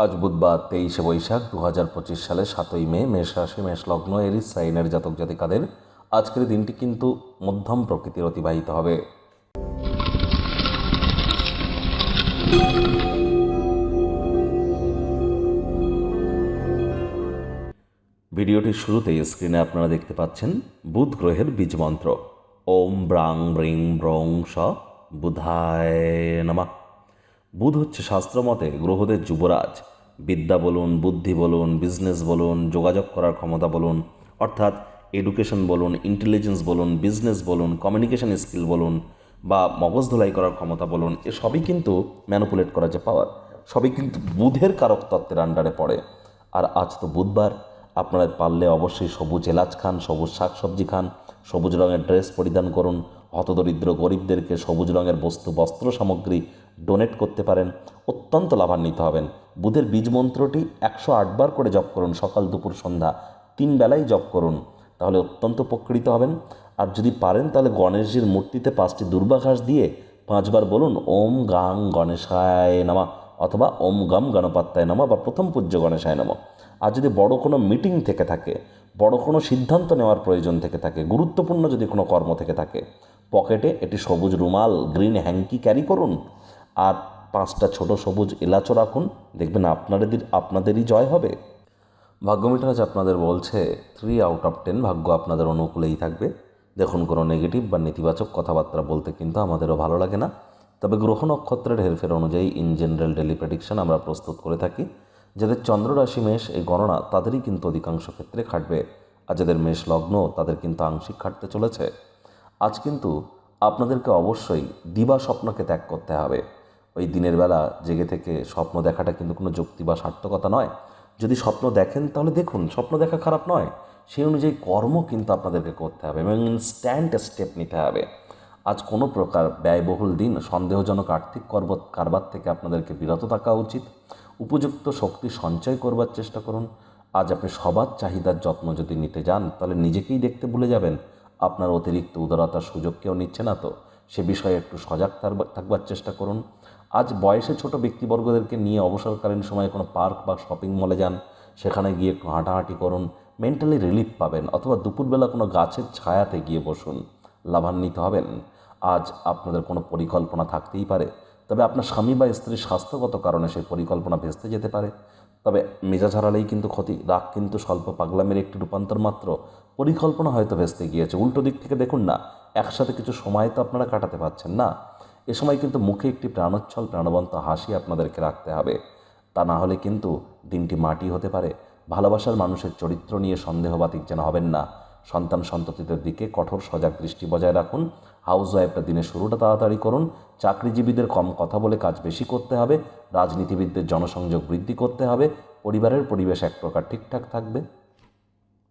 আজ বুধবার 23শে বৈশাখ 2025 সালে 7ই মে। মেষ রাশি, মেষ লগ্ন, এরিস সাইনের জাতক জাতিকাদের আজকের দিনটি কিন্তু মধ্যম প্রকৃতির অতিবাহিত হবে। ভিডিওটির শুরুতেই স্ক্রিনে আপনারা দেখতে পাচ্ছেন বুধ গ্রহের বীজ মন্ত্র ওম ব্রাং ব্রিং ব্রং স বুধায় নমঃ। বুধ হচ্ছে শাস্ত্রমতে গ্রহদের যুবরাজ। বিদ্যা বলুন, বুদ্ধি বলুন, বিজনেস বলুন, যোগাযোগ করার ক্ষমতা বলুন, অর্থাৎ এডুকেশন বলুন, ইন্টেলিজেন্স বলুন, বিজনেস বলুন, কমিউনিকেশন স্কিল বলুন, বা মগজ ধোলাই করার ক্ষমতা বলুন, সবই কিন্তু ম্যানুপুলেট করার যে পাওয়ার, সবই কিন্তু বুধের কারক তত্ত্বের আন্ডারে পড়ে। আর আজ তো বুধবার, আপনারা পারলে অবশ্যই সবুজ এলাচ খান, সবুজ শাকসবজি খান, সবুজ রঙের ড্রেস পরিধান করুন, হতদরিদ্র গরিবদেরকে সবুজ রঙের বস্ত্র সামগ্রী ডোনেট করতে পারেন, অত্যন্ত লাভান্বিত হবেন। বুধের বীজ মন্ত্রটি 108 বার করে জপ করুন, সকাল দুপুর সন্ধ্যা 3 বেলাই জপ করুন, তাহলে অত্যন্ত উপকৃত হবেন। আর যদি পারেন তাহলে গণেশজির মূর্তিতে 5টি দুর্বা ঘাস দিয়ে 5 বার বলুন ওম গাং গণেশায় নমঃ, অথবা ওম গম গণপাত্তায় নমঃ, বা প্রথম পূজ্য গণেশায় নমঃ। আর যদি বড় কোনো মিটিং থেকে থাকে, বড় কোনো সিদ্ধান্ত নেওয়ার প্রয়োজন থেকে থাকে, গুরুত্বপূর্ণ যদি কোনো কর্ম থেকে থাকে, পকেটে এটি সবুজ রুমাল, গ্রিন হ্যাঙ্কি ক্যারি করুন, আর 5টা ছোট সবুজ এলাচও রাখুন, দেখবেন আপনাদেরই জয় হবে। ভাগ্যমিটার আজ আপনাদের বলছে 3 আউট অফ 10 ভাগ্য আপনাদের অনুকূলেই থাকবে। দেখুন, কোনো নেগেটিভ বা নেতিবাচক কথাবার্তা বলতে কিন্তু আমাদেরও ভালো লাগে না, তবে গ্রহ নক্ষত্রের হেরফের অনুযায়ী ইন জেনারেল ডেলি প্রেডিকশন আমরা প্রস্তুত করে থাকি। যাদের চন্দ্র রাশি মেষ, এই গণনা তাদেরই কিন্তু অধিকাংশ ক্ষেত্রে খাটবে, আর যাদের মেষ লগ্ন তাদের কিন্তু আংশিক খাটতে চলেছে। আজ কিন্তু আপনাদেরকে অবশ্যই দিবা স্বপ্নকে ত্যাগ করতে হবে। ওই দিনের বেলা জেগে থেকে স্বপ্ন দেখাটা কিন্তু কোনো যুক্তি বা সার্থকতা নয়। যদি স্বপ্ন দেখেন তাহলে দেখুন, স্বপ্ন দেখা খারাপ নয়, সেই অনুযায়ী কর্ম কিন্তু আপনাদেরকে করতে হবে এবং ইনস্ট্যান্ট স্টেপ নিতে হবে। আজ কোনো প্রকার ব্যয়বহুল দিন, সন্দেহজনক আর্থিক কারবার থেকে আপনাদেরকে বিরত থাকা উচিত। উপযুক্ত শক্তি সঞ্চয় করবার চেষ্টা করুন। আজ আপনি সবার চাহিদার যত্ন যদি নিতে যান তাহলে নিজেকেই দেখতে ভুলে যাবেন, আপনার অতিরিক্ত উদারতার সুযোগ কেউ নিচ্ছে না তো, সে বিষয়ে একটু সজাগ থাকবার চেষ্টা করুন। আজ বয়সে ছোট ব্যক্তিবর্গদেরকে নিয়ে অবসরকালীন সময়ে কোনো পার্ক বা শপিং মলে যান, সেখানে গিয়ে একটু হাঁটাহাঁটি করুন, মেন্টালি রিলিফ পাবেন, অথবা দুপুরবেলা কোনো গাছের ছায়াতে গিয়ে বসুন, লাভান্বিত হবেন। আজ আপনাদের কোনো পরিকল্পনা থাকতেই পারে, তবে আপনার স্বামী বা স্ত্রীর স্বাস্থ্যগত কারণে সেই পরিকল্পনা ভেস্তে যেতে পারে। তবে মেজাজ হারালেই কিন্তু ক্ষতি, রাগ কিন্তু স্বল্প পাগলামের একটি রূপান্তর মাত্র। পরিকল্পনা হয়তো ভেস্তে গিয়েছে, উল্টো দিক থেকে দেখুন না, একসাথে কিছু সময় তো আপনারা কাটাতে পারছেন না। এ সময় কিন্তু মুখে একটি প্রাণোচ্ছল প্রাণবন্ত হাসি আপনাদেরকে রাখতে হবে, তা না হলে কিন্তু দিনটি মাটি হতে পারে। ভালোবাসার মানুষের চরিত্র নিয়ে সন্দেহবাতিক যেন হবেন না। সন্তান সন্ততিদের দিকে কঠোর সজাগ দৃষ্টি বজায় রাখুন। হাউস ওয়াইফরা দিনের শুরুটা তাড়াতাড়ি করুন। চাকরিজীবীদের কম কথা বলে কাজ বেশি করতে হবে। রাজনীতিবিদদের জনসংযোগ বৃদ্ধি করতে হবে। পরিবারের পরিবেশ এক প্রকার ঠিকঠাক থাকবে।